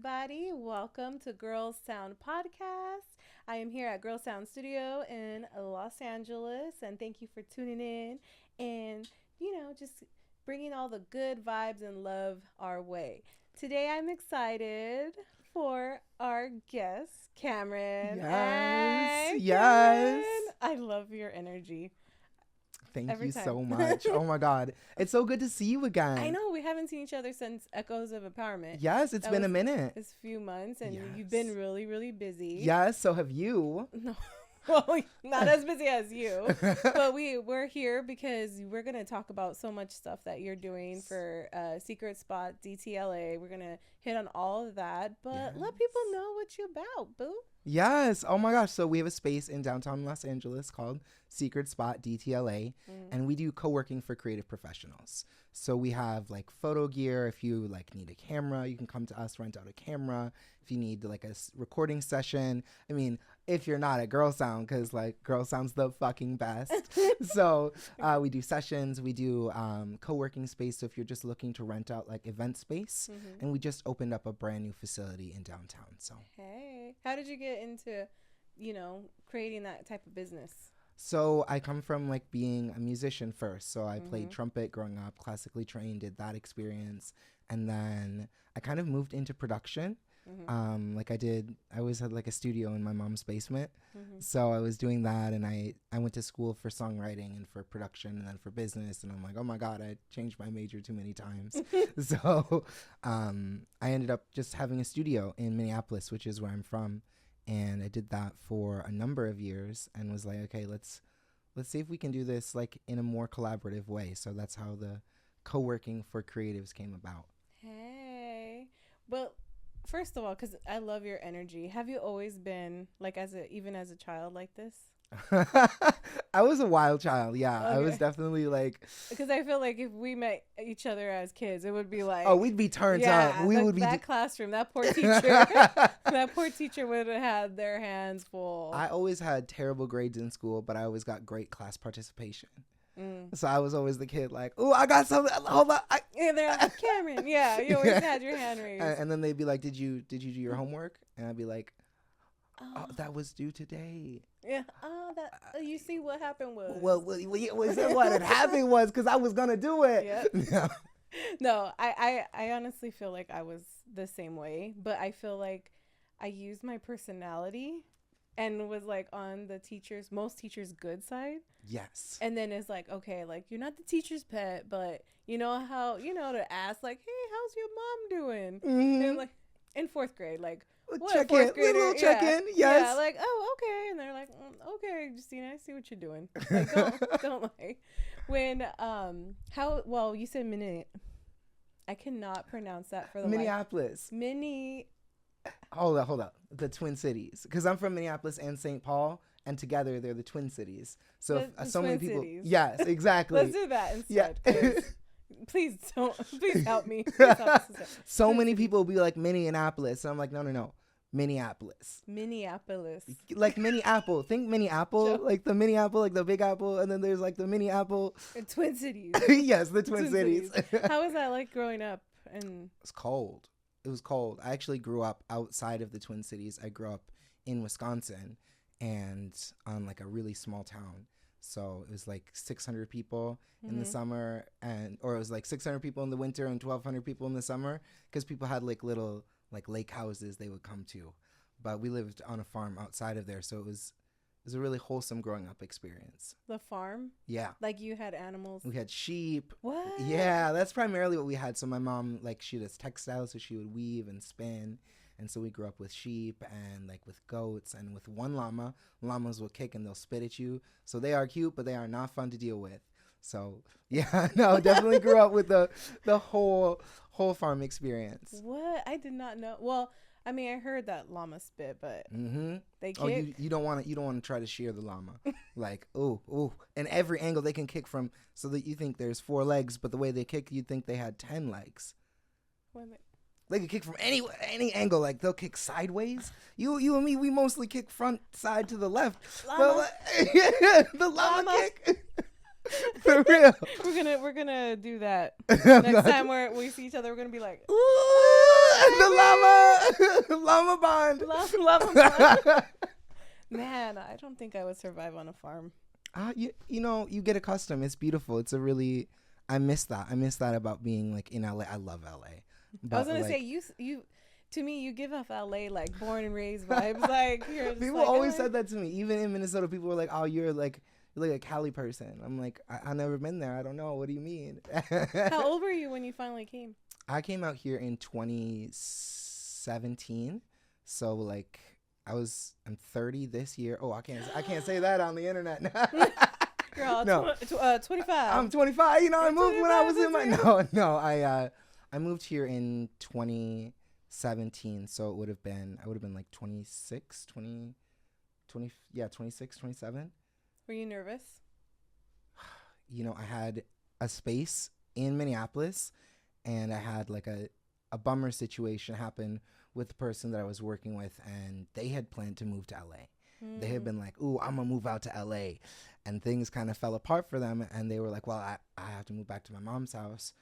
everybody. Welcome to Girls Sound Podcast. I am here at Girls Sound Studio in Los Angeles, and thank you for tuning in and, just bringing all the good vibes and love our way. Today, I'm excited for our guest, Cameron. Yes, Hi, yes. Cameron. I love your energy. Thank Every you time. so much. Oh my God. It's so good to see you again. I know we haven't seen each other since Echoes of Empowerment. Yes, it's been a minute. It's a few months, and Yes. you've been really, really busy. Yes, so have you. No, well, not as busy as you, but we're here because we're gonna talk about so much stuff that you're doing for Secret Spot DTLA. We're gonna hit on all of that, but let people know what you're about, boo. Yes. Oh my gosh. So we have a space in downtown Los Angeles called Secret Spot DTLA, and we do co-working for creative professionals. So we have like photo gear. If you like need a camera, you can come to us, rent out a camera. If you need like a recording session, I mean, if you're not at Girl Sound, because like Girl Sound's the fucking best. So we do sessions, we do co-working space. So if you're just looking to rent out like event space, and we just opened up a brand new facility in downtown. So hey, how did you get into, creating that type of business? So I come from like being a musician first. So I played trumpet growing up, classically trained, did that experience. And then I kind of moved into production. I always had like a studio in my mom's basement. So I was doing that, and I went to school for songwriting and for production and then for business. And I'm like, oh my God, I changed my major too many times. So I ended up just having a studio in Minneapolis, which is where I'm from. And I did that for a number of years and was like, okay, let's see if we can do this like in a more collaborative way. So that's how the co-working for creatives came about. Hey, well, first of all, because I love your energy. Have you always been like even as a child like this? I was a wild child. Yeah, Okay. I was definitely like, because I feel like if we met each other as kids, it would be like, oh, we'd be turned up. We would be that classroom. That poor teacher. That poor teacher would have had their hands full. I always had terrible grades in school, but I always got great class participation. So I was always the kid like, oh, I got something. Hold on. Yeah, they're like, Cameron. Yeah, you always had your hand raised. And then they'd be like, did you do your homework? And I'd be like, oh, that was due today. Yeah. Oh, you see what happened was. Well, what had happened was because I was gonna do it. Yep. No, I honestly feel like I was the same way, but I feel like I used my personality and was like on most teachers' good side. Yes. And then it's like, okay, like you're not the teacher's pet, but you know how, to ask like, hey, how's your mom doing? And like in fourth grade, like, what, check fourth in, grader? little check in, yes. Yeah, like, oh, okay. And they're like, okay, Justina, I see what you're doing. Like, don't lie. When, you said I cannot pronounce that for the Minneapolis. Hold up. The Twin Cities. Because I'm from Minneapolis and St. Paul, and together they're the Twin Cities. So so many people. Cities. Yes, exactly. Let's do that instead. Yeah. Please help me. So many people will be like Minneapolis, and I'm like, no, Minneapolis. Like mini apple. Think mini apple, like the mini apple, like the big apple, and then there's like the mini apple. Twin Cities. Yes, the Twin Cities. How was that like growing up? And it's cold. It was cold. I actually grew up outside of the Twin Cities. I grew up in Wisconsin, and on like a really small town. So it was like 600 people in the summer, or it was like 600 people in the winter and 1,200 people in the summer, because people had like little like lake houses they would come to. But we lived on a farm outside of there, so it was a really wholesome growing up experience. The farm? Yeah. Like you had animals? We had sheep. What? Yeah, that's primarily what we had. So my mom, like, she does textiles, so she would weave and spin. And so we grew up with sheep and like with goats and with one llama. Llamas will kick and they'll spit at you. So they are cute, but they are not fun to deal with. So yeah, no, definitely grew up with the whole farm experience. What? I did not know. Well, I mean, I heard that llama spit, but they kick. Oh, you don't want to try to shear the llama. Like, ooh, and every angle they can kick from, so that you think there's 4 legs, but the way they kick, you'd think they had 10 legs. They can kick from any angle. Like they'll kick sideways. You and me, we mostly kick front side to the left. Llama. The llama kick. For real. We're gonna do that next time we see each other. We're gonna be like, ooh, the llama. Llama bond. Llama bond. Man, I don't think I would survive on a farm. You know, you get accustomed. It's beautiful. It's a really, I miss that. I miss that about being like in LA. I love LA. But I was gonna say you to me you give off LA like born and raised vibes. Like people like, always said that to me. Even in Minnesota, people were like, "Oh, you're like a Cali person." I'm like, I've never been there. I don't know. What do you mean? How old were you when you finally came? I came out here in 2017. So like I'm 30 this year. Oh, I can't say that on the internet. Girl, no. 25. I'm 25. You know, I moved when I was in my I moved here in 2017, so I would have been like 26, 27. Were you nervous? You know, I had a space in Minneapolis, and I had like a bummer situation happen with the person that I was working with, and they had planned to move to LA. They had been like, "Ooh, I'm gonna move out to LA," and things kind of fell apart for them. And they were like, "Well, I have to move back to my mom's house."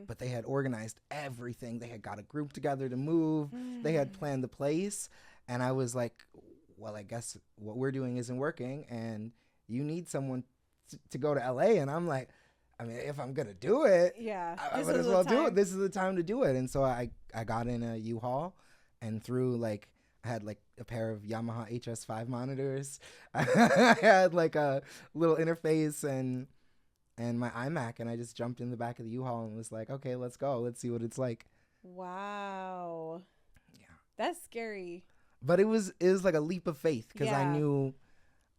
But they had organized everything. They had got a group together to move. They had planned the place, and I was like, "Well, I guess what we're doing isn't working, and you need someone to go to LA." And I'm like, I mean, if I'm gonna do it, I might as well do it. This is the time to do it. And so I got in a U-Haul, and through like. I had like a pair of Yamaha HS5 monitors. I had like a little interface and my iMac, and I just jumped in the back of the U-Haul and was like, okay, let's go. Let's see what it's like. Wow. Yeah. That's scary. But it was like a leap of faith, because I knew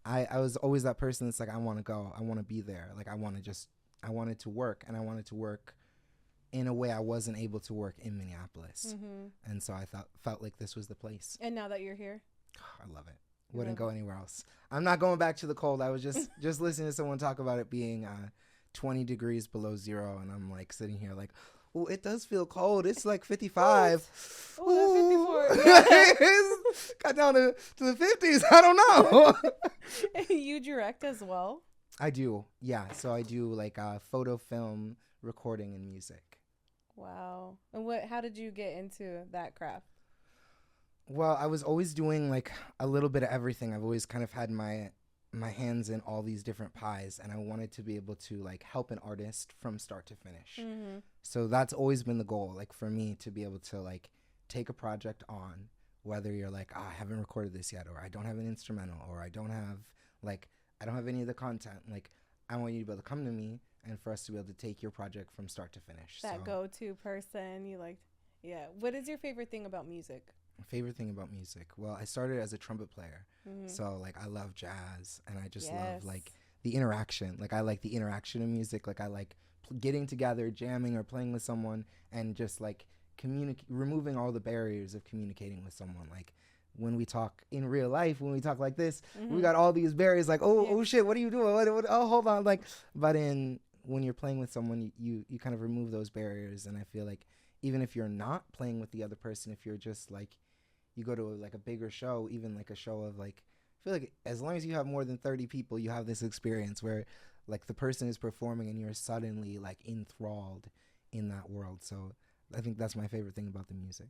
I was always that person that's like, I want to go. I want to be there. Like I wanted to work, and I wanted to work in a way I wasn't able to work in Minneapolis. And so I felt like this was the place. And now that you're here? I love it. Wouldn't go anywhere else. I'm not going back to the cold. I was just listening to someone talk about it being 20 degrees below zero, and I'm like sitting here like, oh, it does feel cold. It's like 55. Oh, 54. Got down to the 50s. I don't know. You direct as well? I do. Yeah. So I do like photo, film, recording, and music. Wow. And how did you get into that craft? Well, I was always doing like a little bit of everything. I've always kind of had my hands in all these different pies, and I wanted to be able to like help an artist from start to finish. So that's always been the goal, like for me to be able to like take a project on, whether you're like, I haven't recorded this yet, or I don't have an instrumental, or I don't have any of the content. Like I want you to be able to come to me and for us to be able to take your project from start to finish. That go-to person you like. Yeah. What is your favorite thing about music? Favorite thing about music? Well, I started as a trumpet player. So like I love jazz, and I just love like the interaction. Like I like the interaction of music. Like I like getting together, jamming, or playing with someone, and just like removing all the barriers of communicating with someone. Like when we talk in real life, when we talk like this, we got all these barriers like, oh shit, what are you doing? What, oh, hold on. Like, but when you're playing with someone, you kind of remove those barriers. And I feel like even if you're not playing with the other person, if you're just like, you go to like a bigger show, even like a show of like, I feel like as long as you have more than 30 people, you have this experience where like the person is performing and you're suddenly like enthralled in that world. So I think that's my favorite thing about the music.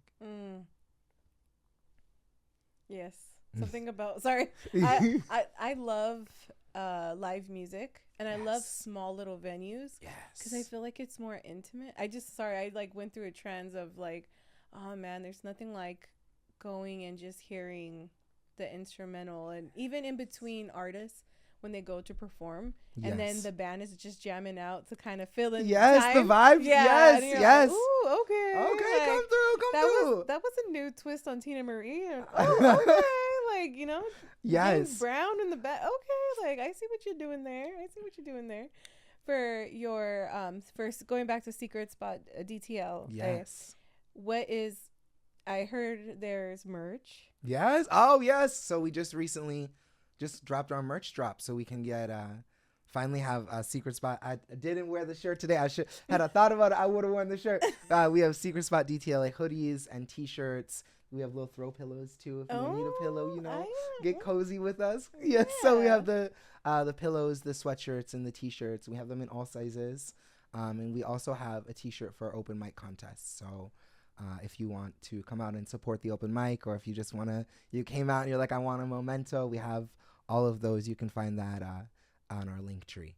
Yes. Something about, sorry. I love live music, and I love small little venues. Yes. Because I feel like it's more intimate. I like went through a trend of like, oh man, there's nothing like going and just hearing the instrumental, and even in between artists when they go to perform, and then the band is just jamming out to kind of fill in time. The vibes. Yes. Like, ooh, okay, like, come through. That was a new twist on Tina Marie. Okay, like, you know, James Brown in the back. Okay, like I see what you're doing there. For your first, going back to Secret Spot DTLA. Yes. What is? I heard there's merch. Yes. Oh, yes. So we just recently dropped our merch drop, so we can get finally have a Secret Spot. I didn't wear the shirt today. I thought about it, I would have worn the shirt. We have Secret Spot DTLA hoodies and t-shirts. We have little throw pillows too. If you need a pillow, get cozy with us. Yes. Yeah. So we have the pillows, the sweatshirts, and the t-shirts. We have them in all sizes. And we also have a t-shirt for our open mic contest. So If you want to come out and support the open mic, or if you just want to, you came out and you're like, I want a memento, we have all of those. You can find that on our link tree.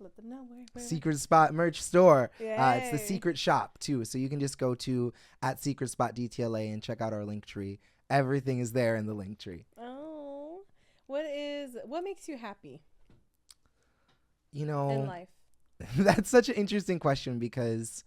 Let them know where. Secret Spot merch store. Yay. It's the secret shop too. So you can just go to @Secret Spot DTLA and check out our link tree. Everything is there in the link tree. Oh, what makes you happy? In life. That's such an interesting question, because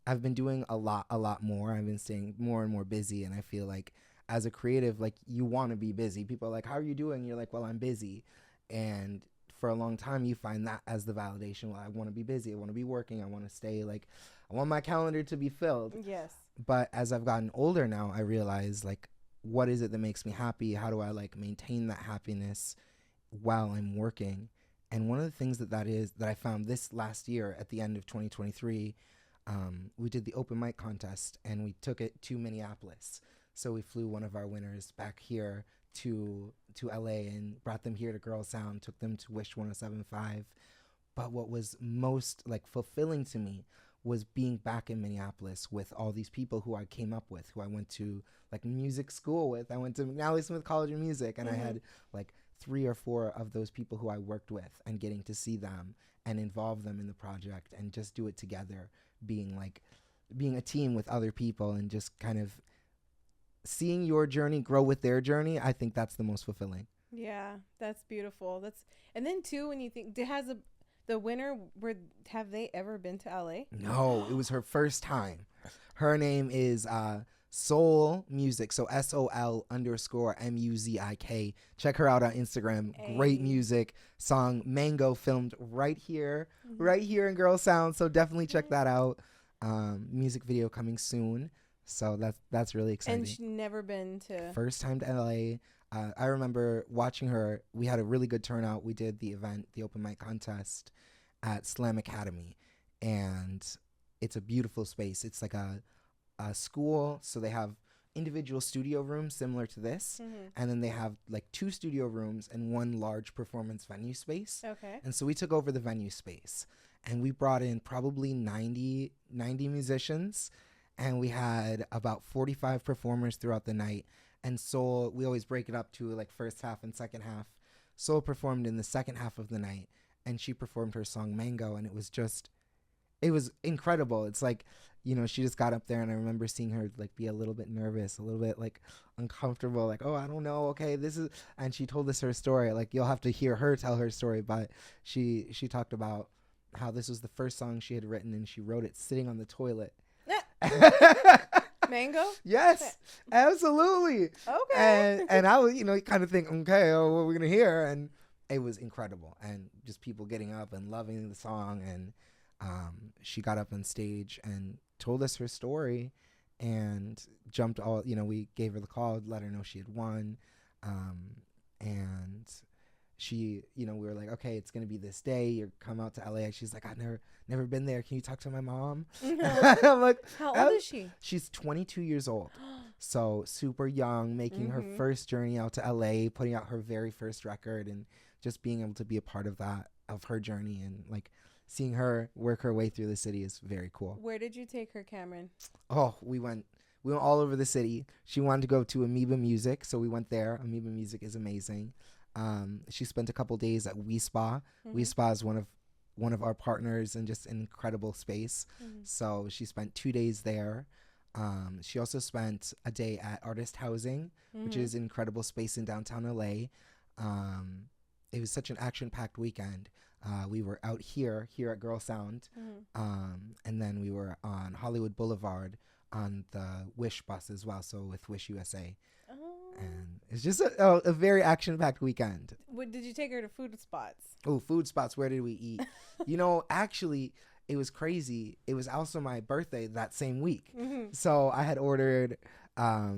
I've been doing a lot more. I've been staying more and more busy, and I feel like as a creative, like, you want to be busy. People are like, how are you doing? You're like, well, I'm busy. And for a long time, you find that as the validation. Well, I want to be busy. I want to be working. I want to stay, like, I want my calendar to be filled. Yes. But as I've gotten older now, I realize, like, what is it that makes me happy? How do I, like, maintain that happiness while I'm working? And one of the things that I found this last year at the end of 2023, we did the open mic contest, and we took it to Minneapolis. So we flew one of our winners back here to LA and brought them here to Girl Sound, took them to Wish 107.5. But what was most, like, fulfilling to me was being back in Minneapolis with all these people who I came up with, who I went to, like, music school with. I went to McNally Smith College of Music, and I had, like, 3 or 4 of those people who I worked with, and getting to see them and involve them in the project and just do it together, being a team with other people, and just kind of seeing your journey grow with their journey. I think that's the most fulfilling. Yeah, that's beautiful. And then too, when you think, the winner, have they ever been to LA? No, it was her first time. Her name is Soul Music, so SOL_MUZIK. Check her out on Instagram. Hey. Great music. Song Mango, filmed right here in Girl Sound. So definitely check that out. Music video coming soon. So that's really exciting. And she's never been to. First time to LA. I remember watching her. We had a really good turnout. We did the event, the open mic contest, at Slam Academy, and it's a beautiful space. It's like a school, so they have individual studio rooms similar to this, and then they have, like, 2 studio rooms and 1 large performance venue space. Okay. And so we took over the venue space, and we brought in probably 90 musicians, and we had about 45 performers throughout the night. And Soul, we always break it up to, like, first half and second half. Soul performed in the second half of the night, and she performed her song Mango, and it was incredible. It's like, she just got up there, and I remember seeing her, like, be a little bit nervous, a little bit, like, uncomfortable, like, oh, I don't know, okay, and she told us her story. Like, you'll have to hear her tell her story, but she talked about how this was the first song she had written, and she wrote it sitting on the toilet. Mango? Yes, absolutely. Okay. And I was, kind of think, okay, what are we going to hear? And it was incredible. And just people getting up and loving the song. And she got up on stage and told us her story, and jumped we gave her the call, let her know she had won. And she, we were like, okay, it's going to be this day. You come out to LA. She's like, I've never been there. Can you talk to my mom? I'm like, how old is she? She's 22 years old. So super young, making her first journey out to LA, putting out her very first record, and just being able to be a part of that, of her journey, and, like, seeing her work her way through the city is very cool. Where did you take her, Cameron? Oh, we went all over the city. She wanted to go to Amoeba Music, so we went there. Amoeba Music is amazing. She spent a couple days at We Spa. We Spa is one of our partners, and just an incredible space. So she spent 2 days there. She also spent a day at Artist Housing, which is an incredible space in downtown LA. It was such an action-packed weekend. We were out here at Girl Sound, and then we were on Hollywood Boulevard on the Wish bus as well, so with Wish USA. And it's just a very action-packed weekend. What did you take her to food spots? Oh, food spots. Where did we eat? Actually, it was crazy. It was also my birthday that same week. So I had ordered a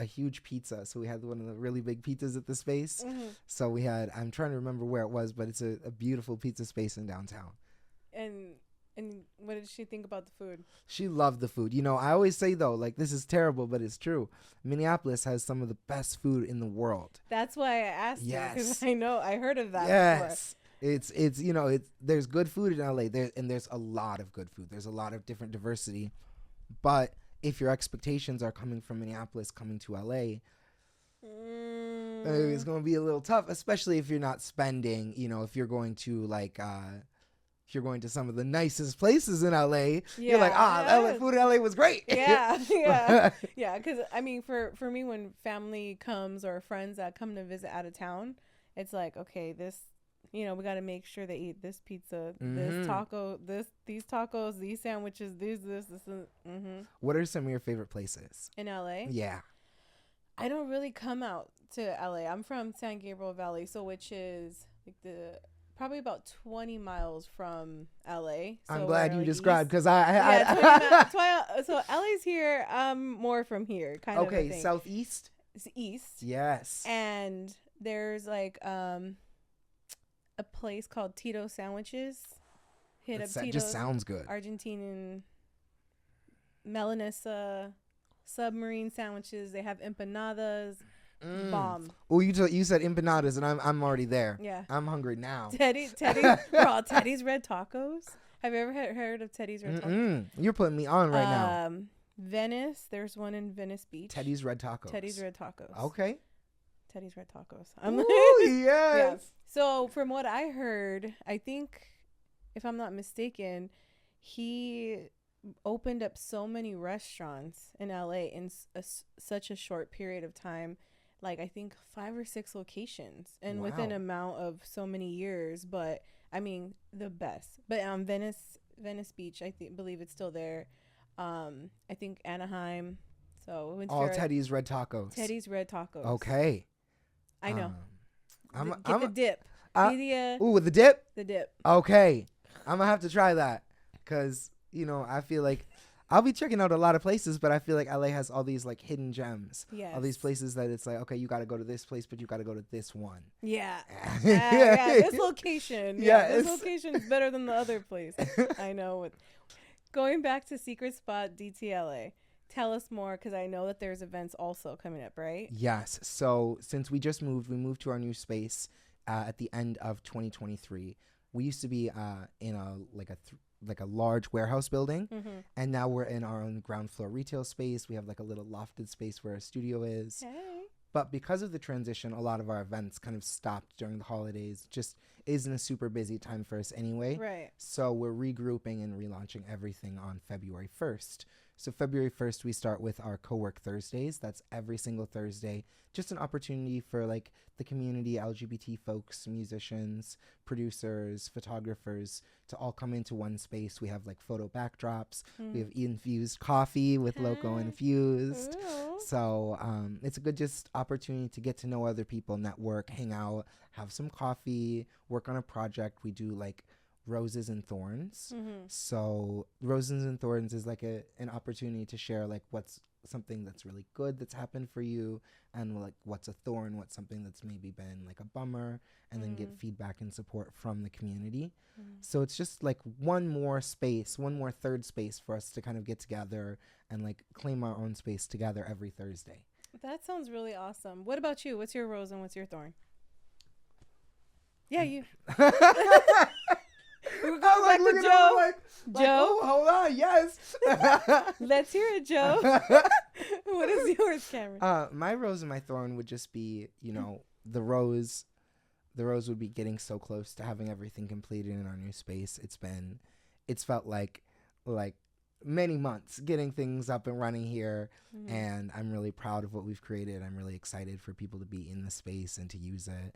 huge pizza. So we had one of the really big pizzas at the space. So we had, I'm trying to remember where it was, but it's a beautiful pizza space in downtown. And what did she think about the food? She loved the food. I always say, though, like, this is terrible, but it's true. Minneapolis has some of the best food in the world. That's why I asked you, because I heard of that before. It's there's good food in LA there, and there's a lot of good food. There's a lot of different diversity, but if your expectations are coming from Minneapolis coming to LA, it's going to be a little tough, especially if you're not spending, if you're going to if you're going to some of the nicest places in LA, you're like, LA food in LA was great. Yeah. Because I mean, for me, when family comes or friends that come to visit out of town, it's like, okay, this, we got to make sure they eat this pizza, this taco, these tacos, these sandwiches, this. What are some of your favorite places in LA? Yeah. I don't really come out to LA. I'm from San Gabriel Valley, which is like probably about 20 miles from LA. So I'm glad you described, because so LA's here. I'm more from here, kind of. Okay, southeast? It's east. Yes. And there's like a place called Tito Sandwiches. Hit up Tito. Just sounds good. Argentinian Melanesa submarine sandwiches. They have empanadas. Bomb. Oh, you said empanadas, and I'm already there. Yeah. I'm hungry now. Teddy's Red Tacos. Have you ever heard of Teddy's Red Tacos? You're putting me on right now. Venice. There's one in Venice Beach. Teddy's Red Tacos. Teddy's Red Tacos. Okay. Teddy's Red Tacos. Ooh, yes. Yeah. So from what I heard, I think, if I'm not mistaken, he opened up so many restaurants in LA in such a short period of time. Like, I think 5 or 6 locations, and within an amount of so many years. But I mean, the best. But Venice Beach, I believe it's still there. I think Anaheim. So all Teddy's Red Tacos. Teddy's Red Tacos. Okay. I know. Get the dip. With the dip. The dip. Okay, I'm gonna have to try that, because I feel like I'll be checking out a lot of places, but I feel like LA has all these like hidden gems. Yes. All these places that it's like, okay, you got to go to this place, but you got to go to this one. Yeah. This location. This location is better than the other place. I know. Going back to Secret Spot DTLA, tell us more, because I know that there's events also coming up, right? Yes. So since we moved to our new space at the end of 2023. We used to be in a large warehouse building, and now we're in our own ground floor retail space. We have like a little lofted space where our studio is. Hey. But because of the transition, a lot of our events kind of stopped during the holidays. Just isn't a super busy time for us anyway. Right. So we're regrouping and relaunching everything on February 1st. So February 1st, we start with our Co-work Thursdays. That's every single Thursday. Just an opportunity for like the community, LGBT folks, musicians, producers, photographers to all come into one space. We have like photo backdrops. We have infused coffee with Loco infused. Ooh. So it's a good just opportunity to get to know other people, network, hang out, have some coffee, work on a project. We do like Roses and Thorns. So Roses and Thorns is like an opportunity to share like what's something that's really good that's happened for you, and like what's a thorn, what's something that's maybe been like a bummer, and then get feedback and support from the community. So it's just like one more third space for us to kind of get together and like claim our own space together every Thursday. That sounds really awesome. What about you? What's your rose and what's your thorn? Yeah, you. We're going back to Joe. Joe? Oh, hold on, yes. Let's hear it, Joe. What is yours, Cameron? My rose and my thorn would just be, the rose would be getting so close to having everything completed in our new space. It's felt like many months getting things up and running here, and I'm really proud of what we've created. I'm really excited for people to be in the space and to use it.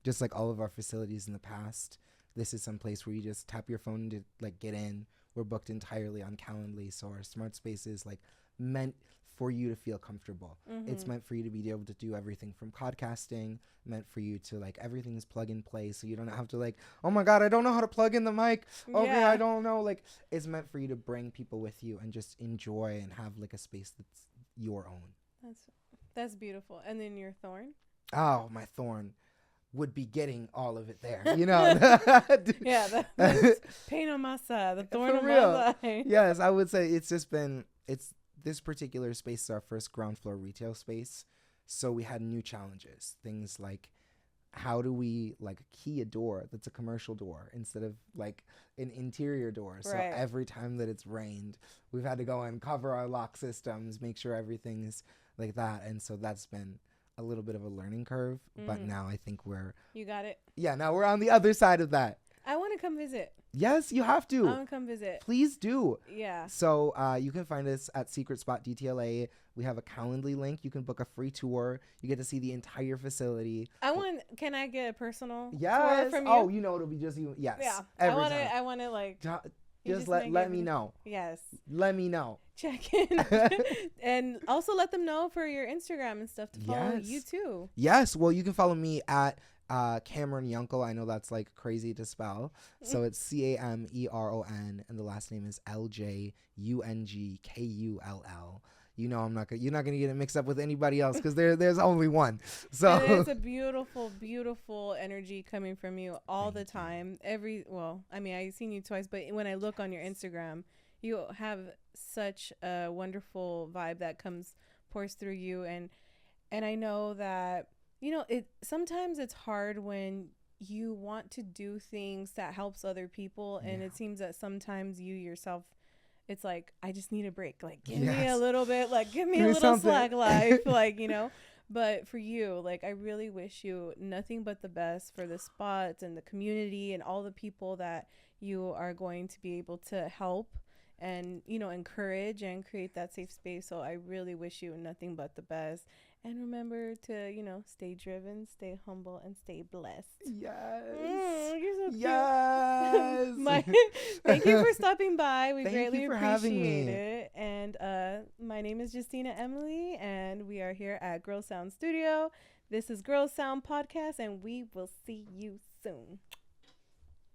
Just like all of our facilities in the past, this is some place where you just tap your phone to like get in. We're booked entirely on Calendly, so our smart space is like meant for you to feel comfortable. It's meant for you to be able to do everything from podcasting, meant for you to like everything's plug and play, so you don't have to like, oh my god, I don't know how to plug in the mic. Okay, I don't know. Like, it's meant for you to bring people with you and just enjoy and have like a space that's your own. That's beautiful. And then your thorn? Oh, my thorn would be getting all of it there, Yeah, that's pain on my side, the thorn on my side. Yes, I would say it's this particular space is our first ground floor retail space, so we had new challenges, things like how do we like key a door that's a commercial door instead of like an interior door? So every time that it's rained, we've had to go and cover our lock systems, make sure everything's like that. And so that's been a little bit of a learning curve, but now I think you got it. Yeah, now we're on the other side of that. I want to come visit. Yes, you have to. I want to come visit. Please do. Yeah. So you can find us at Secret Spot DTLA. We have a Calendly link. You can book a free tour. You get to see the entire facility. Can I get a personal tour from you? Oh, you know it'll be just you. Yes. Yeah. I want to like. Just let me know. Yes. Let me know. Check in. And also let them know for your Instagram and stuff to follow you too. Yes. Well, you can follow me at Cameron Yunkel. I know that's like crazy to spell. So it's CAMERON and the last name is LJUNGKULL. You know, you're not gonna get it mixed up with anybody else because there's only one. So and it's a beautiful, beautiful energy coming from you all the time. I've seen you twice, but when I look on your Instagram, you have such a wonderful vibe that pours through you, and I know that sometimes it's hard when you want to do things that helps other people, and it seems that sometimes you yourself, it's like, I just need a break. Like, give me a little bit, like, give me a little slack life, like, But for you, like, I really wish you nothing but the best for the spots and the community and all the people that you are going to be able to help and, encourage and create that safe space. So I really wish you nothing but the best. And remember to, stay driven, stay humble, and stay blessed. Yes. You're so cute. Yes. Thank you for stopping by. We Thank greatly you for appreciate having me. it. And my name is Justina Emily, and we are here at Girl Sound Studio. This is Girl Sound Podcast, and we will see you soon.